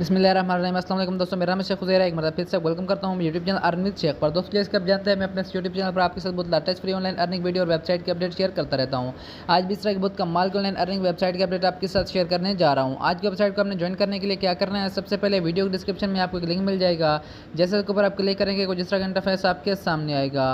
बिस्मिल्लाहिर्रहमानिर्रहीम। अस्सलाम वालेकुम दोस्तों, मेरा नाम शेख खुज़ैर है। एक मरतबा फिर से वेलकम करता हूँ यूट्यूब चैनल अर्निंग शेख पर। दोस्तों जैसे कि आप जानते हैं, मैं अपने यूट्यूब चैनल पर आपके साथ बहुत latest free online earning video और वेबसाइट के अपडेट शेयर करता रहता हूँ। आज भी इस तरह की बहुत कमाल की ऑनलाइन अर्निंग वेबसाइट के अपडेट आपके साथ शेयर करने जा रहा हूँ। आज की वेबसाइट को आपने ज्वाइन करने के लिए क्या करना है, सबसे पहले वीडियो के डिस्क्रिप्शन में आपको एक लिंक मिल जाएगा। जैसे उसके ऊपर आप क्लिक करेंगे कुछ इस तरह का इंटरफेस आपके सामने आएगा।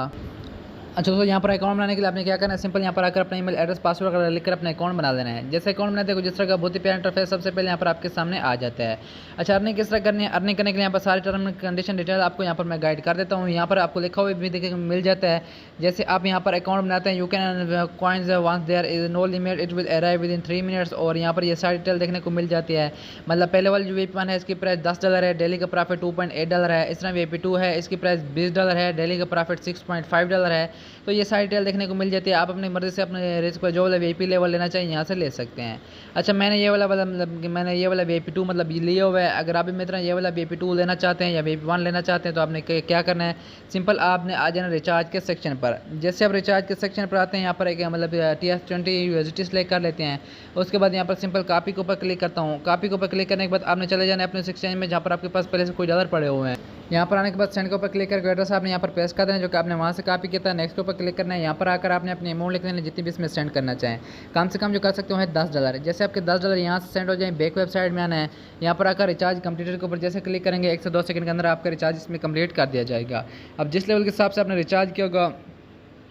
अच्छा दोस्तों, यहाँ पर अकाउंट बनाने के लिए आपने क्या करना है, सिंपल यहाँ पर आकर अपना ईमेल एड्रेस पासवर्ड वगैरह लिखकर अपना अकाउंट बना देना है। जैसे अकाउंट बनाते हैं जिस तरह का बहुत ही प्यारा इंटरफेस सबसे पहले यहाँ पर आपके सामने आ जाता है। अच्छा, अर्निंग किस तरह करनी है, अर्निंग करने के लिए यहाँ पर सारे टर्म एंड कंडीशन डिटेल आपको यहाँ पर मैं गाइड कर देता हूँ। यहाँ पर आपको लिखा हुआ भी देखने को मिल जाता है। जैसे आप यहाँ पर अकाउंट बनाते हैं, you can coins once there is no limit, it will arrive within 3 minutes. और यहाँ पर ये सारी डिटेल देखने को मिल जाती है। मतलब पहले वाली जो VIP1 है इसकी प्राइस $10 है, डेली का प्रॉफिट $2.8 है। इस तरह VIP2 है, इसकी प्राइस $20 है, डेली का प्रॉफिट $6.5 है। तो ये सारी डिटेल देखने को मिल जाती है। आप अपनी मर्जी से अपने रिस्क पर जो वाला VIP लेवल लेना चाहिए यहाँ से ले सकते हैं। अच्छा, मैंने ये वाला VIP2 मतलब लिया हुआ है। अगर आप भी मेरी तरह ये वाला VIP2 लेना चाहते हैं या VIP1 लेना चाहते हैं तो आपने क्या करना है, सिंपल आपने आ जाना रिचार्ज के सेक्शन पर। जैसे आप रिचार्ज के सेक्शन पर आते हैं, यहाँ पर एक मतलब TS20 USDT सेलेक्ट कर लेते हैं। उसके बाद यहाँ पर सिंपल कॉपी के ऊपर क्लिक करता हूँ। कॉपी के ऊपर क्लिक करने के बाद आपने चले जाना है अपने सेक्शन में जहाँ पर आपके पास पहले से कोई डॉलर पड़े हुए हैं। यहाँ पर आने के बाद सेंड के ऊपर क्लिक करके एड्रेस आपने यहाँ पर पेस्ट कर देना जो कि आपने वहाँ से कॉपी किया था। नेक्स्ट के ऊपर क्लिक करना है। यहाँ पर आकर आपने अपनी अमाउंट लिख लेना जितनी भी इसमें सेंड करना चाहें। कम से कम जो कर सकते हो है $10। जैसे आपके $10 यहाँ से सेंड हो जाए, बैक वेबसाइट में आना है। यहाँ पर आकर रिचार्ज कंप्लीटेड के ऊपर जैसे क्लिक करेंगे 1 से 2 सेकंड के अंदर आपका रिचार्ज इसमें कंप्लीट कर दिया जाएगा। अब जिस लेवल के हिसाब से आपने रिचार्ज किया होगा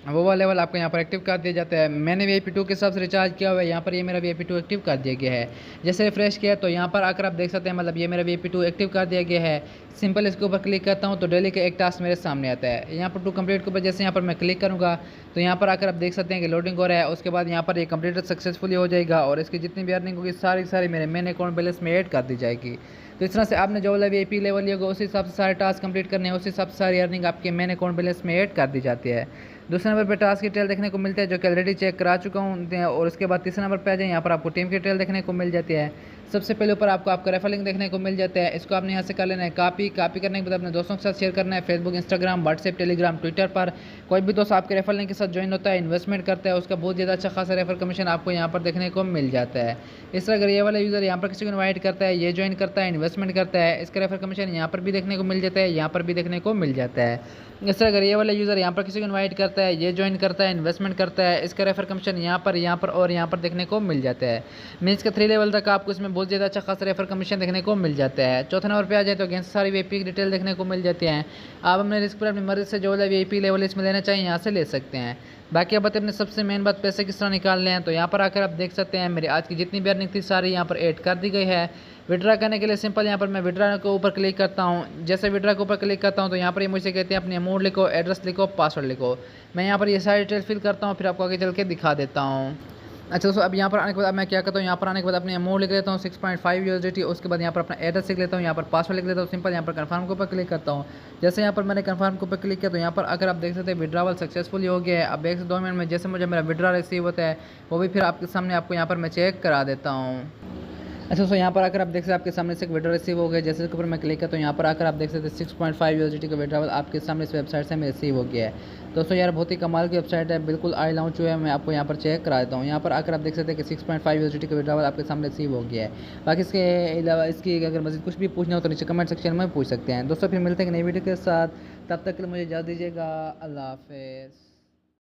वो वाला लेवल आपको यहाँ पर एक्टिव कर दिया जाता है। मैंने VIP2 के हिसाब से रिचार्ज किया हुआ है, यहाँ पर ये मेरा VIP2 एक्टिव कर दिया गया है। जैसे रिफ्रेश किया तो यहाँ पर आकर आप देख सकते हैं मतलब ये मेरा VIP2 एक्टिव कर दिया गया है। सिंपल इसके ऊपर क्लिक करता हूँ तो डेली का एक टास्क मेरे सामने आता है। यहाँ पर टू कंप्लीट के ऊपर जैसे यहाँ पर मैं क्लिक करूँगा तो यहाँ पर आकर आप देख सकते हैं कि लोडिंग हो रहा है। उसके बाद यहाँ पर ये कंप्लीटेड सक्सेसफुली हो जाएगा और इसकी जितनी भी अर्निंग होगी सारी मेरे मेन अकाउंट बैलेंस में ऐड कर दी जाएगी। तो इस तरह से आपने जो वाला VIP लेवल लिया होगा उस हिसाब से सारे टास्क कंप्लीट करने हैं, उस हिसाब से सारी अर्निंग आपके मेन अकाउंट बैलेंस में ऐड कर दी जाती है। दूसरे नंबर पर टास्क की डिटेल देखने को मिलता है जो कि ऑलरेडी चेक करा चुका हूँ। और उसके बाद तीसरे नंबर पर आ जाए, यहाँ पर आपको टीम की डिटेल देखने को मिल जाती है। सबसे पहले ऊपर आपको आपका रेफर लिंक देखने को मिल जाता है। इसको आपने यहाँ से कर लेना है कॉपी करने के बाद अपने दोस्तों के साथ शेयर करना है। Facebook, Instagram, WhatsApp, Telegram, Twitter पर कोई भी दोस्त आपके रेफर लिंक के साथ ज्वाइन होता है, इन्वेस्टमेंट करता है, उसका बहुत ज़्यादा अच्छा खासा रेफर कमीशन आपको यहाँ पर देखने को मिल जाता है। इस तरह अगर ये वाला यूज़र यहाँ पर किसी को इन्वाइट करता है, ये ज्वाइन करता है, इन्वेस्टमेंट करता है, इसका रेफर कमीशन यहाँ पर भी देखने को मिल जाता है, यहाँ पर भी देखने को मिल जाता है। इस तरह अगर ये वाला यूज़र यहाँ पर किसी को इन्वाइट करता है, ये ज्वाइन करता है, इन्वेस्टमेंट करता है, इसका रेफर कमीशन यहाँ पर और यहाँ पर देखने को मिल जाता है। मीन्स का 3 लेवल तक आपको इसमें बहुत ज़्यादा अच्छा खासा रेफर कमीशन देखने को मिल जाता है। चौथे नंबर पे आ जाए तो अगेंस्ट सारी VIP की डिटेल देखने को मिल जाती हैं। आप अपने रिस्क पर अपनी मर्जी से जो वाला VIP लेवल इसमें लेना चाहिए यहाँ से ले सकते हैं। बाकी अब बताते अपने सबसे मेन बात पैसे किस तरह निकालने हैं। तो यहाँ पर आकर आप देख सकते हैं मेरी आज की जितनी भी अर्निंग थी सारी यहाँ पर ऐड कर दी गई है। विड्रा करने के लिए सिंपल यहाँ पर मैं विड्रा के ऊपर क्लिक करता हूँ। जैसे विड्रा के ऊपर क्लिक करता हूँ तो यहाँ पर ये मुझसे कहते हैं अपनी अमाउंट लिखो, एड्रेस लिखो, पासवर्ड लिखो। मैं यहाँ पर ये सारी डिटेल फिल करता हूँ, फिर आपको आगे चल के दिखा देता हूँ। अच्छा दोस्तों, अब यहाँ पर आने के बाद मैं क्या करता हूँ, यहाँ पर आने के बाद अपनी अमाउंट लिख लेता हूँ 6.5 USDT। उसके बाद यहाँ पर अपना एड्रेस लिख लेता हूँ, यहाँ पर पासवर्ड लिख लेता हूँ। सिंपल यहाँ पर कंफर्म के ऊपर क्लिक करता हूँ। जैसे यहाँ पर मैंने कंफर्म के ऊपर क्लिक किया तो यहाँ पर अगर आप देख सकते हैं विड्रावल सक्सेसफुली हो गया है। अब 1 से 2 मिनट में जैसे मुझे मेरा विड्रा रिसीव होता है वो भी फिर आपके सामने आपको यहाँ पर मैं चेक करा देता हूँ। अच्छा दोस्तों, यहाँ पर आकर आप देख सकते हैं आपके सामने से एक विड्रॉ रिसीव हो गया। जैसे इसके ऊपर मैं क्लिक करता हूँ यहाँ पर आकर आप देख सकते हैं 6.5 USDT का विड्रॉल आपके सामने इस वेबसाइट से मैं रिसीव हो गया है। दोस्तों यार बहुत ही कमाल की वेबसाइट है, बिल्कुल आई लॉन्च हुआ है। मैं आपको यहाँ पर चेक करा देता हूँ। यहाँ पर आकर आप देख सकते हैं कि 6.5 USDT का विड्रॉल आपके सामने रिसीव हो गया है। बाकी इसके अलावा इसकी अगर मज़ीद कुछ भी पूछना हो तो नीचे कमेंट सेक्शन में पूछ सकते हैं। दोस्तों फिर मिलते हैं नई वीडियो के साथ, तब तक के लिए मुझे इजाज़त दीजिएगा। अल्लाह हाफ़िज़।